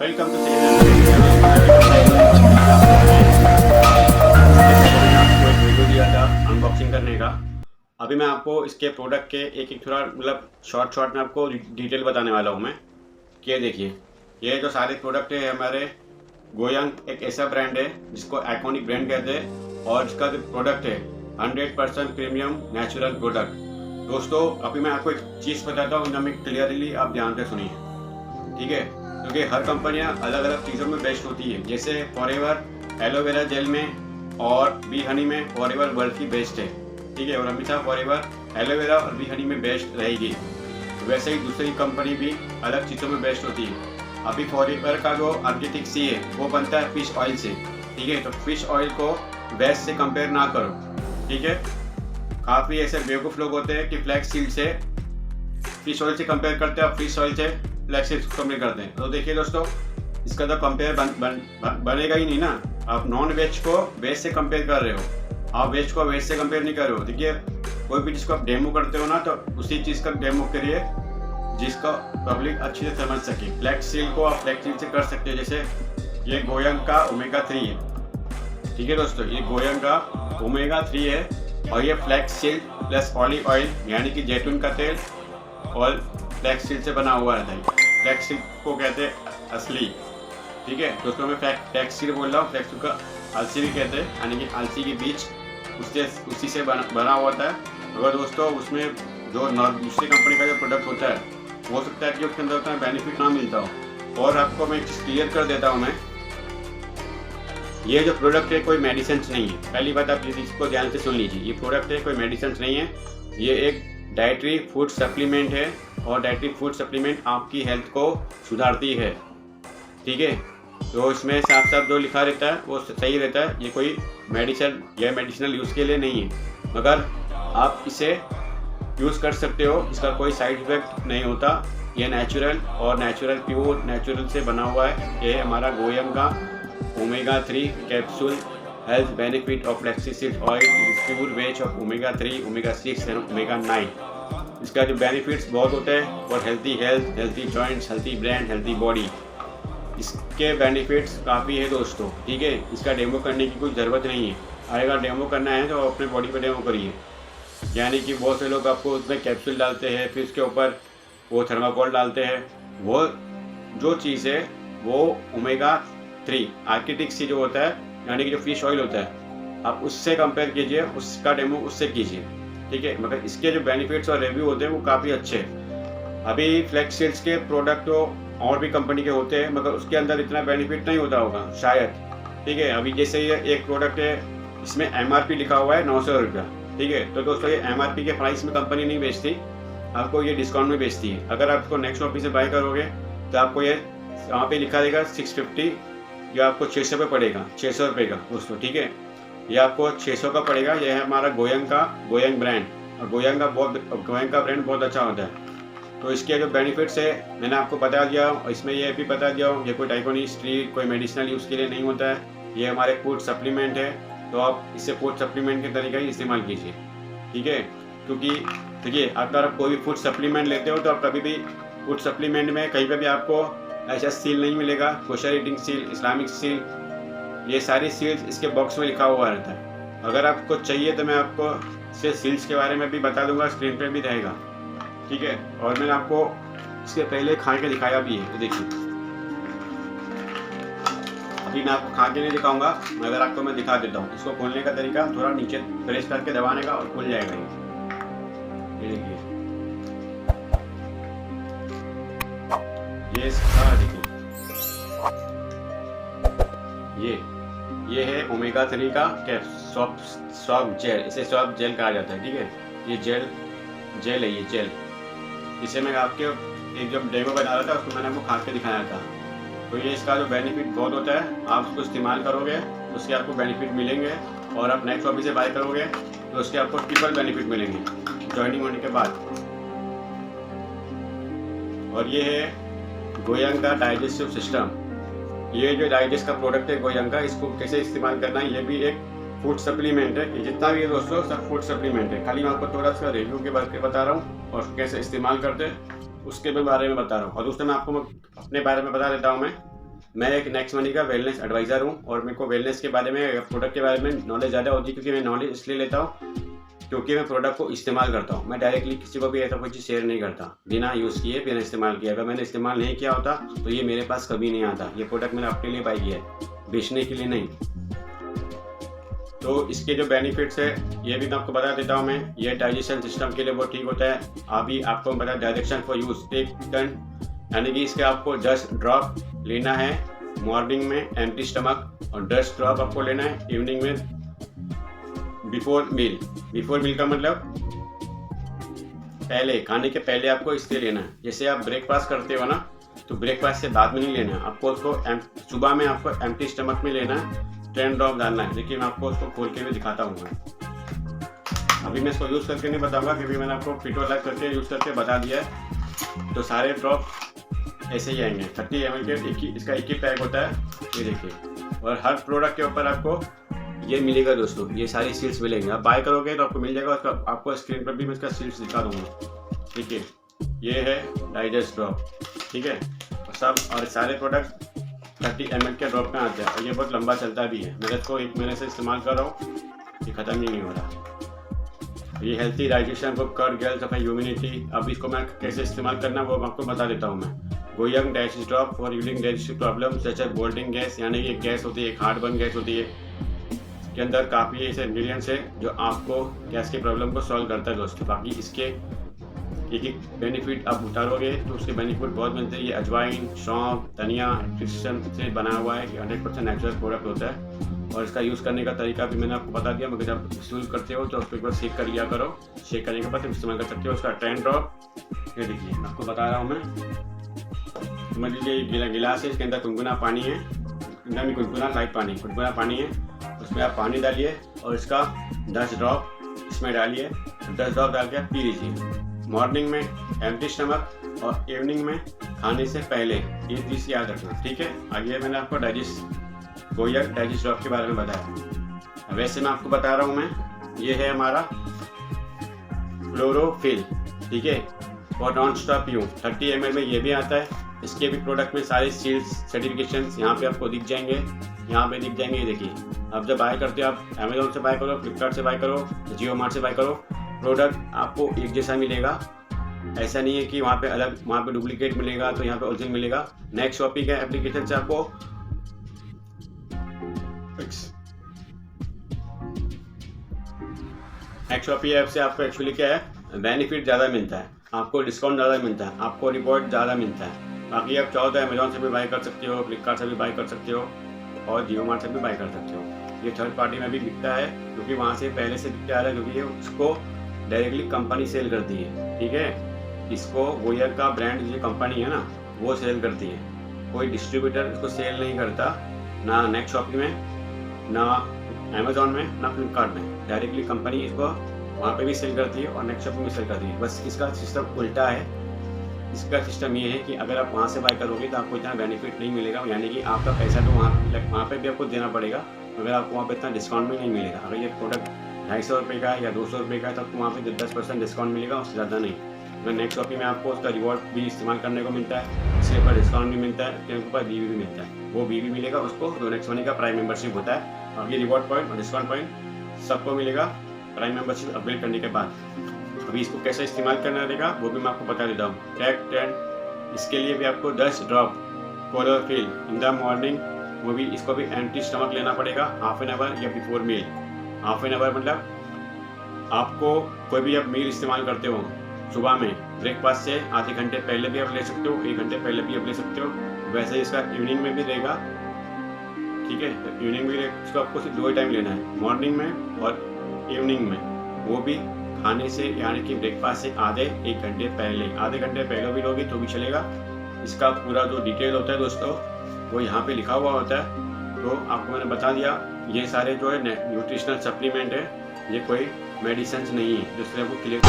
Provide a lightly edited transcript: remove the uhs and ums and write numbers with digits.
Welcome to आपको एक video दिया था अनबॉक्सिंग करने का। अभी मैं आपको इसके प्रोडक्ट के एक एक थोड़ा मतलब शॉर्ट में आपको डिटेल बताने वाला हूँ मैं। कि ये देखिए, ये जो सारे प्रोडक्ट है हमारे गोयंग एक ऐसा ब्रांड है जिसको आइकॉनिक ब्रांड कहते हैं, और इसका जो प्रोडक्ट है 100% प्रीमियम नेचुरल प्रोडक्ट। दोस्तों अभी मैं आपको एक चीज़ बताता हूँ, एकदम क्लियरली आप ध्यान से सुनिए, ठीक है? क्योंकि हर कंपनियां अलग अलग चीज़ों में बेस्ट होती है। जैसे फॉरएवर एलोवेरा जेल में और बी हनी में फॉरएवर वर्ल्ड की बेस्ट है, ठीक है? और हमेशा फॉरएवर एलोवेरा और बी हनी में बेस्ट रहेगी। वैसे ही दूसरी कंपनी भी अलग चीज़ों में बेस्ट होती है। अभी फॉरएवर का जो आर्किटेक्ट सी है वो बनता है फिश ऑयल से, ठीक है? तो फिश ऑयल को बेस्ट से कंपेयर ना करो, ठीक है? काफ़ी ऐसे बेवकूफ़ लोग होते हैं कि फ्लैक्स सीड से फिश ऑयल से कंपेयर करते हैं और फिश ऑयल से फ्लैक्स सीड कंपेयर करते हैं। तो देखिए दोस्तों, इसका तो कंपेयर बनेगा ही नहीं ना। आप नॉन वेज को वेज से कंपेयर कर रहे हो, आप वेज को वेज से कंपेयर नहीं कर रहे हो। देखिए, कोई भी जिसको आप डेमो करते हो ना, तो उसी चीज़ का डेमो करिए जिसका पब्लिक अच्छी से समझ सके। फ्लैक्स सीड को आप फ्लैक्स सीड से कर सकते हो। जैसे ये गोयंग का ओमेगा 3 है, ठीक है दोस्तों? ये गोयंग का ओमेगा 3 है और ये flax seed plus olive oil यानी कि जैतून का तेल और फ्लैक्स सीड से बना हुआ रहता है। फ्लैक्स सीड को कहते हैं असली, ठीक है दोस्तों? मैं फ्लैक्स सीड बोल रहा हूँ, फ्लैक्स सीड का अलसी भी कहते हैं, यानी कि अलसी के बीज उसी से बना हुआ होता है। अगर दोस्तों उसमें जो दूसरी कंपनी का जो प्रोडक्ट होता है, हो सकता है कि उसके अंदर उतना बेनिफिट ना मिलता हो। और आपको मैं एक चीज़ क्लियर कर देता हूँ, मैं ये जो प्रोडक्ट है कोई मेडिसिन नहीं है। पहली बात आप इसको ध्यान से सुन लीजिए, ये प्रोडक्ट है कोई मेडिसिन नहीं है, ये एक डाइटरी फूड सप्लीमेंट है। और डाइटरी फूड सप्लीमेंट आपकी हेल्थ को सुधारती है, ठीक है? तो इसमें साफ साफ जो लिखा रहता है वो सही रहता है। ये कोई मेडिसिन या मेडिसिनल यूज़ के लिए नहीं है, मगर आप इसे यूज़ कर सकते हो, इसका कोई साइड इफेक्ट नहीं होता। ये नेचुरल और नेचुरल प्योर नेचुरल से बना हुआ है। ये हमारा गोयंग का omega 3 capsule health benefit of flax seed oil pure ways of omega 3, omega 6 and omega 9। इसका जो बेनिफिट्स बहुत होते हैं, और health, healthy joints, healthy brain, healthy body, इसके बेनिफिट्स काफ़ी है दोस्तों, ठीक है? इसका डेमो करने की कोई ज़रूरत नहीं है। अगर डेमो करना है तो अपने बॉडी पे डेमो करिए। यानी कि बहुत से लोग आपको उसमें कैप्सूल डालते हैं, फिर उसके ऊपर वो थर्माकोल डालते हैं। वो जो चीज़ है वो ओमेगा 3 आर्किटिक सी जो होता है, यानी कि जो फिश ऑयल होता है, आप उससे कंपेयर कीजिए, उसका डेमो उससे कीजिए, ठीक है? मगर इसके जो बेनिफिट्स और रिव्यू होते हैं वो काफ़ी अच्छे हैं। अभी फ्लैक्स सीड्स के प्रोडक्ट तो और भी कंपनी के होते हैं, मगर उसके अंदर इतना बेनिफिट नहीं होता होगा शायद, ठीक है? अभी जैसे ये एक प्रोडक्ट है, इसमें MRP लिखा हुआ है 900 रुपया, ठीक है? तो दोस्तों ये MRP के प्राइस में कंपनी नहीं बेचती, आपको ये डिस्काउंट में बेचती है। अगर आप इसको नेक्स्ट शॉपी से बाय करोगे तो आपको ये वहाँ पे लिखा रहेगा 650, या आपको 600 पे पड़ेगा, 600 रुपये का दोस्तों, ठीक है? ये आपको 600 का पड़ेगा। यह है हमारा गोयंग ब्रांड, और गोयंग का ब्रांड बहुत अच्छा होता है। तो इसके जो बेनिफिट्स है मैंने आपको बता दिया, और इसमें ये भी बता दिया हूँ, ये कोई डाइकोनिस्ट्री कोई मेडिसिनल यूज़ के लिए नहीं होता है। ये हमारे फूड सप्लीमेंट है, तो आप इसे फूड सप्लीमेंट के तरीके ही इस्तेमाल कीजिए, ठीक है? क्योंकि देखिए, अगर आप कोई भी फूड सप्लीमेंट लेते हो तो आप कभी भी फूड सप्लीमेंट में कहीं पर भी आपको ऐसा सील नहीं मिलेगा, kosher eating seal, Islamic seal, ये सारी सील्स इसके बॉक्स में लिखा हुआ रहता है। अगर आपको चाहिए तो मैं आपको इसके सील्स के बारे में भी बता दूंगा, स्क्रीन पे भी रहेगा, ठीक है? और मैंने आपको इसके पहले खा के दिखाया भी है, देखिए। अभी मैं आपको खा के नहीं दिखाऊंगा, मगर आपको मैं दिखा देता हूँ। इसको खोलने का तरीका थोड़ा नीचे प्रेस करके दबाने का और खुल जाएगा ये देखिए। ये देखिए, ये है ओमेगा 3 का सॉफ्ट जेल, इसे सॉफ्ट जेल कहा जाता है, ठीक है? ये जेल है, ये जेल। इसे मैं आपके एक जब डेमो बना रहा था उसको मैंने आपको खा के दिखाया था। तो ये इसका जो बेनिफिट बहुत होता है, आप उसको इस्तेमाल करोगे तो उसके आपको बेनिफिट मिलेंगे, और आप नेक्स्ट शॉपी से बाय करोगे तो उसके आपको ट्रिपल बेनिफिट मिलेंगे ज्वाइनिंग होने के बाद। और ये है गोयंग का डाइजेस्टिव सिस्टम। ये जो डाइजेस्ट का प्रोडक्ट है गोयंग का, इसको कैसे इस्तेमाल करना है, ये भी एक फूड सप्लीमेंट है। ये जितना भी है दोस्तों सब फूड सप्लीमेंट है। खाली मैं आपको थोड़ा सा रिव्यू के बारे में बता रहा हूँ और कैसे इस्तेमाल करते हैं उसके बारे में बता रहा हूँ। और दोस्तों मैं आपको अपने बारे में बता देता हूँ। मैं मैं एक नेक्स्ट मनी का वेलनेस एडवाइज़र हूँ और मेरे को वेलनेस के बारे में, प्रोडक्ट के बारे में नॉलेज ज़्यादा होती है, क्योंकि मैं नॉलेज इसलिए लेता हूँ क्योंकि मैं प्रोडक्ट को इस्तेमाल करता हूँ। मैं डायरेक्टली किसी को भी ऐसा कोई चीज़ शेयर नहीं करता बिना यूज़ किए, बिना इस्तेमाल किए। अगर मैंने इस्तेमाल नहीं किया होता तो ये मेरे पास कभी नहीं आता। ये प्रोडक्ट मैंने अपने लिए बाई किया है, बेचने के लिए नहीं। तो इसके जो बेनिफिट्स है ये भी मैं आपको बता देता हूँ। मैं ये डाइजेशन सिस्टम के लिए बहुत ठीक होता है। अभी आपको बता, डायरेक्शन फॉर यूज, टेक टन, यानी कि इसके आपको 10 ड्रॉप लेना है मॉर्निंग में एम्प्टी स्टमक, और 10 ड्रॉप आपको लेना है इवनिंग में बिफोर मील। बिफोर मील का मतलब पहले, खाने के पहले आपको इसलिए लेना है। जैसे आप ब्रेकफास्ट करते हो ना, तो ब्रेकफास्ट से बाद में नहीं लेना है आपको, उसको सुबह में आपको एम्प्टी स्टमक में लेना है, 10 ड्रॉप डालना है। देखिए मैं आपको उसको खोल के भी दिखाता हूँ। अभी मैं इसको यूज़ करके नहीं बताऊंगा, क्योंकि मैंने आपको फिटो अलग करके यूज़ करके बता दिया है। तो सारे ड्रॉप ऐसे ही आएंगे। 30 ml के इसका एक ही पैक होता है, ये देखिए। और हर प्रोडक्ट के ऊपर आपको ये मिलेगा दोस्तों, ये सारी सील्स मिलेंगे। आप बाय करोगे तो आपको मिल जाएगा। उसका आपको स्क्रीन पर भी मैं इसका सील्स दिखा दूंगा। ठीक है, ये है डाइजेस्ट ड्रॉप, ठीक है। और सब और सारे प्रोडक्ट 30 ml के ड्रॉप में आते हैं, और ये बहुत लंबा चलता भी है। मैं इसको 1 महीने से इस्तेमाल कर रहा हूँ, ये ख़त्म ही नहीं हो रहा। ये हेल्थी डाइजेशन को कर गैल सफाई ह्यूमिनिटी। अब इसको मैं कैसे इस्तेमाल करना वो आपको बता देता हूँ मैं। गोयंग digest drop for using digestive problem such as bloating gas, यानी कि एक गैस होती है, एक हार्टबर्न गैस होती है। के अंदर काफ़ी ऐसे इंग्रीडियंट्स है जो आपको गैस की प्रॉब्लम को सॉल्व करता है दोस्तों। बाकी इसके एक बेनिफिट आप उतारोगे तो उसके बेनिफिट बहुत मिलते हैं। ये अजवाइन, सौंफ, धनिया सिस्टम से बना हुआ है, 100% नेचुरल प्रोडक्ट होता है। और इसका यूज़ करने का तरीका भी मैंने आपको बता दिया। मगर जब यूज़ करते हो तो उसको एक बार शेक कर लिया करो। शेक करने के बाद इस्तेमाल कर सकते हो। उसका 10 ड्रॉप, ये देखिए आपको बता रहा हूँ मैं। समझ लीजिए गिलास है, इसके अंदर गुनगुना पानी है, एकदम गुनगुना लाइट पानी, गुनगुना पानी है। उसमें आप पानी डालिए और इसका 10 ड्रॉप इसमें डालिए, 10 ड्रॉप डाल के आप पी लीजिए मॉर्निंग में एम्प्टी स्टमक, और इवनिंग में खाने से पहले। ये चीज़ याद रखना, ठीक है। आगे मैंने आपको गोयर डाइजेस्ट ड्रॉप के बारे में बताया। वैसे मैं आपको बता रहा हूँ मैं, ये है हमारा क्लोरोफिल, ठीक है, और नॉन स्टॉप यू 30 ml में ये भी आता है। इसके भी प्रोडक्ट में सारे सील्स सर्टिफिकेशंस यहाँ पे आपको दिख जाएंगे, यहाँ पे दिख जाएंगे। ये देखिए, आप जब बाय करते हो, आप अमेजोन से बाय करो, फ्लिपकार्ट से बाय करो, जियो मार्ट से बाय करो, प्रोडक्ट आपको एक जैसा मिलेगा। ऐसा नहीं है कि वहाँ पे अलग, वहाँ पे डुप्लीकेट मिलेगा तो यहाँ पे ओरिजिनल मिलेगा। नेक्स्ट शॉपिंग है एप्लीकेशन से आपको नेक्स्ट शॉपिंग ऐप से आपको एक्चुअली क्या है, बेनिफिट ज़्यादा मिलता है, आपको डिस्काउंट ज़्यादा मिलता है, आपको रिवॉर्ड ज़्यादा मिलता है। बाकी आप चाहो तो अमेजोन से भी बाय कर सकते हो, फ्लिपकार्ट से भी बाय कर सकते हो, और जियो मार्ट से भी बाय कर सकते हो। ये थर्ड पार्टी में भी बिकता है, क्योंकि वहाँ से पहले से बिकते आ रहा है, क्योंकि ये उसको डायरेक्टली कंपनी सेल करती है, ठीक है। इसको गोयर का ब्रांड जो कंपनी है ना, वो सेल करती है। कोई डिस्ट्रीब्यूटर इसको सेल नहीं करता, ना नेक्स्ट शॉपिंग में, ना अमेजोन में, ना फ्लिपकार्ट में। डायरेक्टली कंपनी इसको वहाँ पे भी सेल करती है और नेक्स्ट शॉपिंग में सेल करती है। बस इसका सिस्टम उल्टा है। इसका सिस्टम ये है कि अगर आप वहाँ से बाय करोगे तो आपको इतना बेनिफिट नहीं मिलेगा, यानी कि आपका पैसा तो वहाँ पे भी आपको देना पड़ेगा, मगर आपको वहाँ पे इतना डिस्काउंट भी नहीं मिलेगा। अगर ये प्रोडक्ट 250 रुपये का या 200 रुपये का है तो आपको वहाँ पे 10% डिस्काउंट मिलेगा, उससे ज़्यादा नहीं। अगर नेक्स्ट शॉपिंग में आपको उसका रिवॉर्ड भी इस्तेमाल करने को मिलता है, इसके ऊपर डिस्काउंट भी मिलता है, उसके ऊपर बीवी भी मिलता है। वो बीवी मिलेगा उसको, जो नेक्स्ट मनी का प्राइम मेंबरशिप होता है। और ये रिवॉर्ड पॉइंट और डिस्काउंट पॉइंट सबको मिलेगा प्राइम मेंबरशिप अपग्रेड करने के बाद। अभी इसको कैसे इस्तेमाल करना रहेगा वो भी मैं आपको बता देता हूँ। टैग 10, इसके लिए भी आपको 10 drop chlorophyll in the morning, वो भी इसको भी एम्प्टी स्टमक लेना पड़ेगा, हाफ एन आवर या before meal. Half an hour मतलब आपको कोई भी आप मील इस्तेमाल करते हो सुबह में, ब्रेकफास्ट से आधे घंटे पहले भी आप ले सकते हो, 1 घंटे पहले भी आप ले सकते हो। वैसे इसका इवनिंग में भी रहेगा, ठीक है। तो इवनिंग में इसको आपको सिर्फ 2 टाइम लेना है, मॉर्निंग में और इवनिंग में, वो भी खाने से, यानी कि ब्रेकफास्ट से आधे 1 घंटे पहले। आधे घंटे पहले भी लोगे तो भी चलेगा। इसका पूरा जो डिटेल होता है दोस्तों, वो यहाँ पे लिखा हुआ होता है। तो आपको मैंने बता दिया, ये सारे जो है न्यूट्रिशनल सप्लीमेंट है, ये कोई मेडिसिन नहीं है, जिससे आपको क्लियर